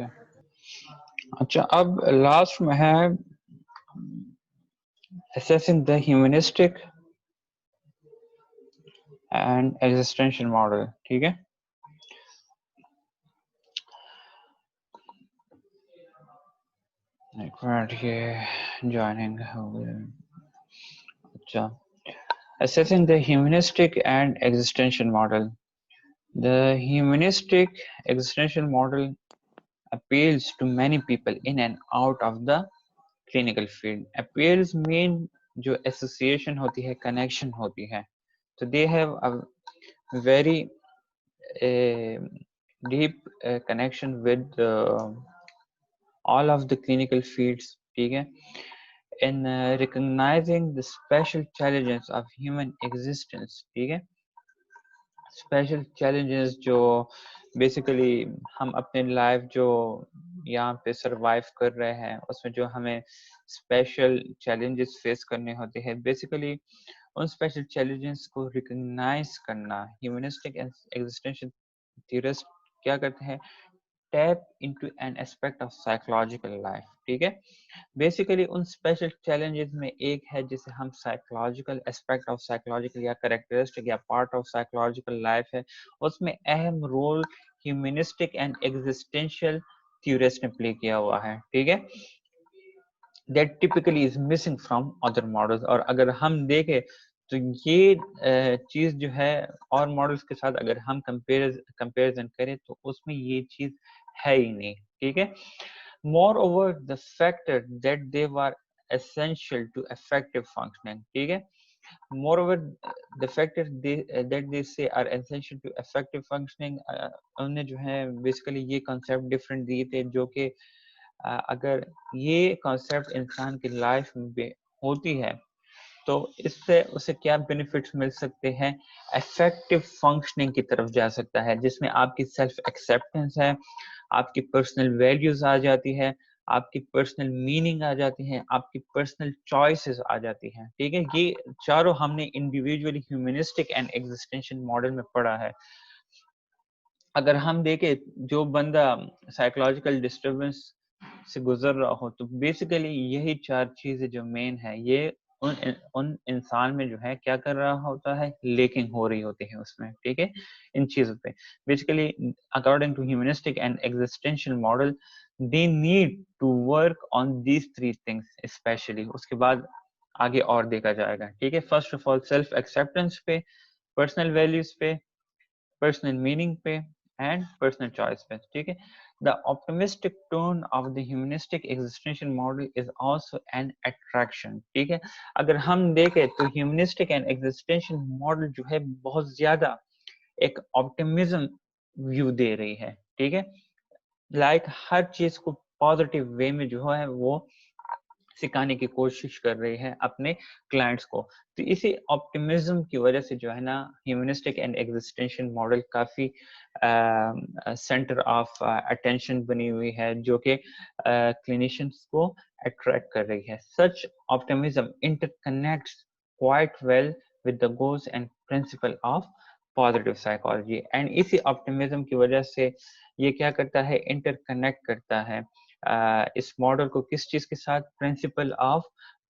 Okay. अच्छा, अब last में है assessing the humanistic and existential model। ठीक है, एक मिनट, ये ज्वाइनिंग हो गया। अच्छा, assessing the humanistic and existential model। The humanistic existential model appeals to many people in and out of the clinical field। appeals mean जो association होती है, connection होती है, तो they have a very deep connection with all of the clinical fields। ठीक है, in recognizing the special challenges of human existence। ठीक है, स्पेशल चैलेंजेस जो बेसिकली हम अपने लाइफ जो यहाँ पे सरवाइव कर रहे हैं उसमें जो हमें स्पेशल चैलेंजेस फेस करने होते हैं, बेसिकली उन स्पेशल चैलेंजेस को रिकग्नाइज करना। ह्यूमनिस्टिक एग्जिस्टेंशियल थ्योरिस्ट क्या करते हैं, tap into an aspect of psychological life. ठीक है, बेसिकली उन स्पेशल चैलेंजेस में एक है जिसे हम साइकोलॉजिकल एस्पेक्ट ऑफ साइकोलॉजिकल या कैरेक्टरिस्टिक या पार्ट ऑफ साइकोलॉजिकल लाइफ है, उसमें अहम role humanistic and existential theorist ने प्ले किया हुआ है। ठीक है, that typically is missing from other models. और अगर हम देखें तो ये चीज जो है और मॉडल्स के साथ अगर हम कंपेरिजन करें तो उसमें ये चीज है ही नहीं। ठीक है, moreover the factor that they were essential to effective functioning। ठीक है, moreover the factor that they say are essential to effective functioning, उन्होंने जो है बेसिकली ये कॉन्सेप्ट डिफरेंट दिए थे, जो कि अगर ये कॉन्सेप्ट इंसान की लाइफ में होती है तो इससे उसे क्या बेनिफिट्स मिल सकते हैं, इफेक्टिव फंक्शनिंग की तरफ जा सकता है, जिसमें आपकी सेल्फ एक्सेप्टेंस है, आपकी पर्सनल वैल्यूज आ जाती है, आपकी पर्सनल मीनिंग आ जाती है, आपकी पर्सनल चॉइसेस आ जाती हैं। ठीक है, ये चारों हमने individually humanistic and existential model में पढ़ा है। अगर हम देखें जो बंदा साइकोलॉजिकल डिस्टर्बेंस से गुजर रहा हो तो बेसिकली यही चार चीजें जो मेन है, ये उन इंसान में जो है क्या कर रहा होता है, लेकिंग हो रही होती है उसमें। ठीक है, इन चीजों पे basically according to humanistic and existential model they need to work on these three things specially. उसके बाद आगे और देखा जाएगा। ठीक है, first of all self acceptance पे, पर्सनल वैल्यूज पे, पर्सनल मीनिंग पे एंड पर्सनल चॉइस पे। ठीक है, the optimistic tone of the humanistic existential model is also an attraction। ठीक है, अगर हम देखें तो humanistic and existential model जो है बहुत ज्यादा एक ऑप्टिमिज्म व्यू दे रही है। ठीक है, लाइक हर चीज को पॉजिटिव वे में जो है वो सिखाने की कोशिश कर रही है अपने क्लाइंट्स को। तो इसी ऑप्टिमिज्म की वजह से जो है ना ह्यूमनिस्टिक एंड एग्जिस्टेंशियल मॉडल काफी सेंटर ऑफ अटेंशन बनी हुई है, जो कि क्लिनिशियंस को अट्रैक्ट कर रही है। Such optimism interconnects quite well with the goals and principle of positive psychology. And इसी ऑप्टिमिज्म की वजह से ये क्या करता है, इंटरकनेक्ट करता है इस मॉडल को किस चीज के साथ, प्रिंसिपल ऑफ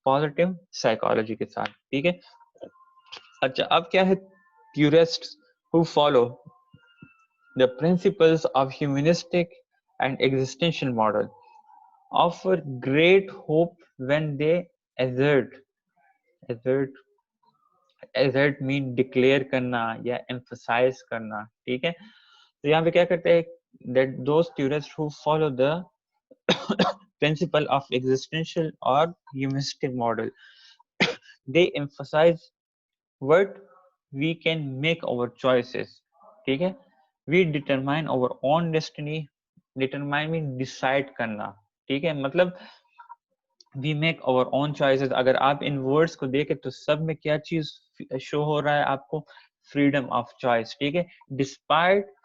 पॉजिटिव साइकोलॉजी के साथ। ठीक है, अच्छा अब क्या है, theorists who follow the principles of humanistic and existential model offer great hope when they assert assert mean declare करना या emphasize करना। ठीक है, तो यहाँ पे क्या करते हैं, that those theorists who follow the principle of existential or humanistic model they emphasize what we can make our choices। ठीक है, we determine our own destiny, determine mean decide करना। ठीक है, मतलब we make our own choices। अगर आप इन words को देखें तो सब में क्या चीज शो हो रहा है आपको, फ्रीडम ऑफ चॉइस। ठीक है, despite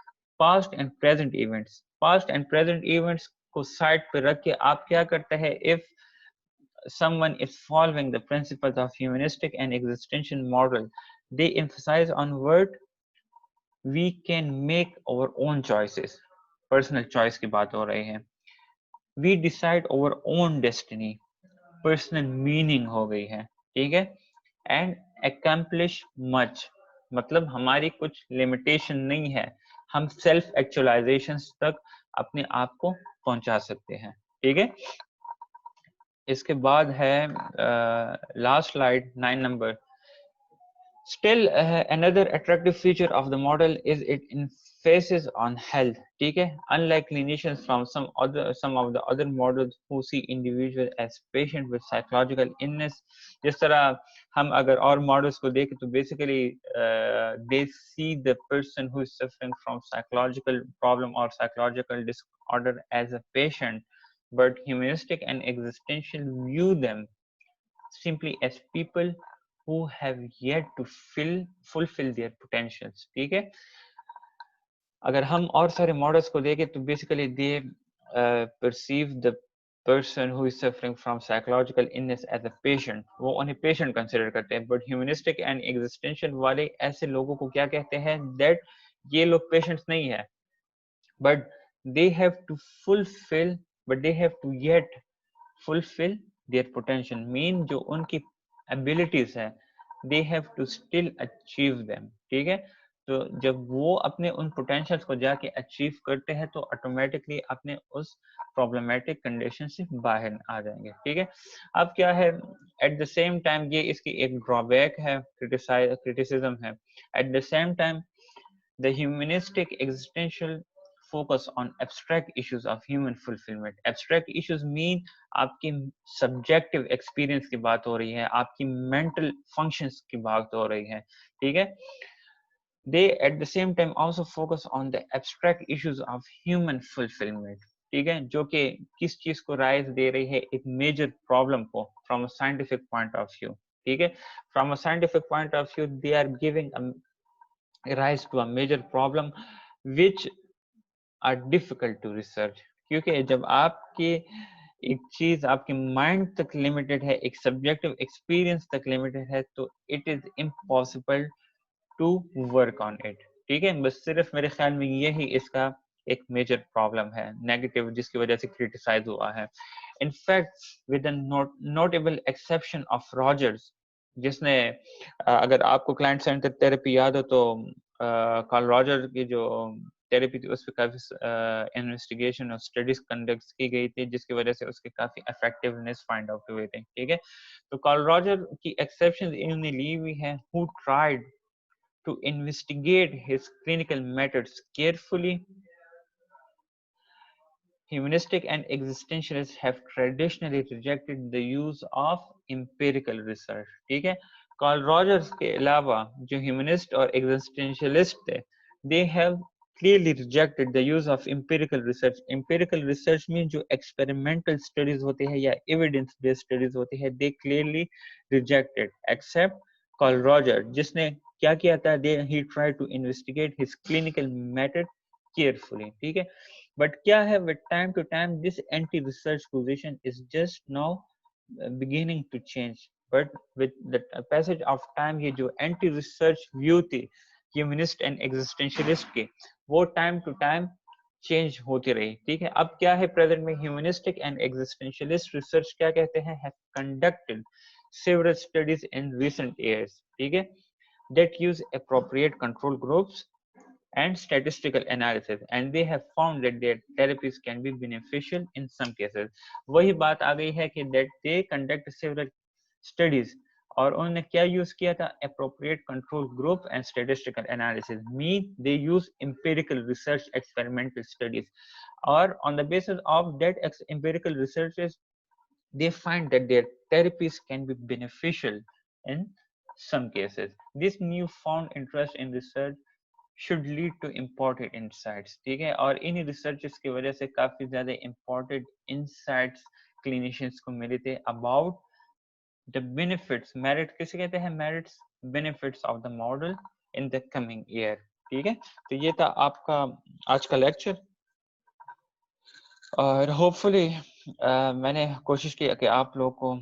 past and present events, past and present events को साइड पे रख के आप क्या करते हैं, if someone is following the principles of humanistic and existential model they emphasize on what we can make our own choices। Personal choice की बात हो रही है। We decide over own destiny, personal meaning हो गई है, ठीक है। एंड अकम्प्लिश मच, मतलब हमारी कुछ लिमिटेशन नहीं है, हम सेल्फ एक्चुअलाइजेशन तक अपने आप को पहुंचा सकते हैं, ठीक है। इसके बाद है last slide 9 number. Still, another attractive feature of the model is it emphasis on health. ठीक है, unlike clinicians from some of the other models who see individual as patient with psychological illness. जिस तरह हम अगर और models को देखें तो basically they see the person who is suffering from psychological problem or psychological disorder as a patient, but humanistic and existential view them simply as people who have yet to fulfill their potentials, ठीक है। अगर हम और सारे models को देखें तो basically they perceive the person who is suffering from psychological illness as a patient, वो उन्हें पेशेंट कंसिडर करते हैं, बट ह्यूमनिस्टिक एंड एग्जिस्टेंशियल वाले ऐसे लोगों को क्या कहते हैं, दैट ये लोग पेशेंट्स नहीं है, but they have to fulfill but they have to yet fulfill their potential, mean जो उनकी abilities है they have to still achieve them, ठीक है। तो जब वो अपने उन potentials को जाके achieve करते हैं तो ऑटोमेटिकली अपने उस problematic condition से बाहर आ जाएंगे, ठीक है। अब क्या है, at the same time ये इसकी एक drawback है, criticism है, at the same time the humanistic existential focus on abstract issues of human fulfillment. Abstract issues mean आपकी subjective experience की बात हो रही है, आपकी mental functions की बात हो रही है, ठीक है। They at the same time also focus on the abstract issues of human fulfillment, ठीक है, जो कि किस चीज को राइज दे रही है, एक मेजर प्रॉब्लम को from a scientific point of view, ठीक है। From a scientific point of view they are giving rise to a major problem which are difficult to research, क्योंकि जब आपके एक चीज आपके माइंड तक लिमिटेड है, एक सब्जेक्टिव एक्सपीरियंस तक लिमिटेड है, तो it is impossible to work on it, ठीक है। बस सिर्फ मेरे ख्याल में यही इसका एक मेजर प्रॉब्लम है, नेगेटिव, जिसकी वजह से क्रिटिसाइज हुआ है। In fact with notable exception of Rogers, जिसने अगर आपको क्लाइंट सेंटर थेरेपी याद हो तो कार्ल रॉजर की जो थेरेपी थी उस पर काफी इन्वेस्टिगेशन और स्टडीज कंडक्ट की गई थी, जिसकी वजह से उसके काफी इफेक्टिवनेस फाइंड आउट हुए थे, ठीक है। तो कार्ल रॉजर की एक्सेप्शन इन्होंने ली हुई है, who tried to investigate his clinical methods carefully. Humanistic and existentialists have traditionally rejected the use of empirical research, ठीक है। कार्ल रॉजर्स के अलावा जो ह्यूमनिस्ट और एग्जिस्टेंशियलिस्ट थे, they have clearly rejected the use of empirical research. empirical research में जो experimental studies होते हैं या evidence based studies होती है, they clearly rejected, except Carl Roger, जिसने क्या किया था, he tried to investigate his clinical method carefully, ठीक है। बट क्या है, with time to time this anti research position is just now beginning to change, but with the passage of time ये जो anti research view थी humanist and existentialist की, वो time to time change होती रही, ठीक है। अब क्या है, प्रेजेंट में ह्यूमनिस्टिक एंड एग्जिस्टेंशियलिस्ट रिसर्च क्या कहते हैं, have conducted several studies in recent years, ठीक है, that use appropriate control groups and statistical analysis, and they have found that their therapies can be beneficial in some cases. वही बात आ गई है कि that they conduct several studies, और उन्होंने क्या यूज किया था, appropriate control group and statistical analysis, mean they use empirical research experimental studies, or on the basis of that empirical researches they find that their therapies can be beneficial in some cases. This newfound interest in research should lead to important insights, ठीक है। और इन्हीं researches की वजह से काफी ज्यादा important insights clinicians को मिले थे about the benefits, merit किसे कहते हैं, merits, benefits of the model in the coming year, ठीक है। तो ये था आपका आज का लेक्चर, और होपफुली मैंने कोशिश की कि आप लोग को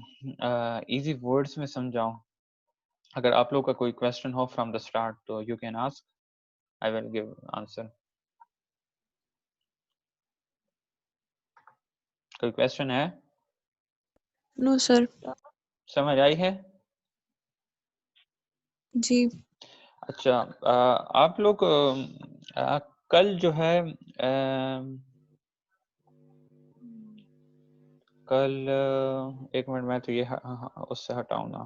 इजी वर्ड्स में समझाऊं। अगर आप लोग का कोई क्वेश्चन हो फ्रॉम द स्टार्ट तो you can ask, I will give answer. कोई क्वेश्चन है? No sir. समझ आई है? जी। अच्छा, आप लोग कल जो है कल एक मिनट, मैं तो ये उससे हटाऊं ना।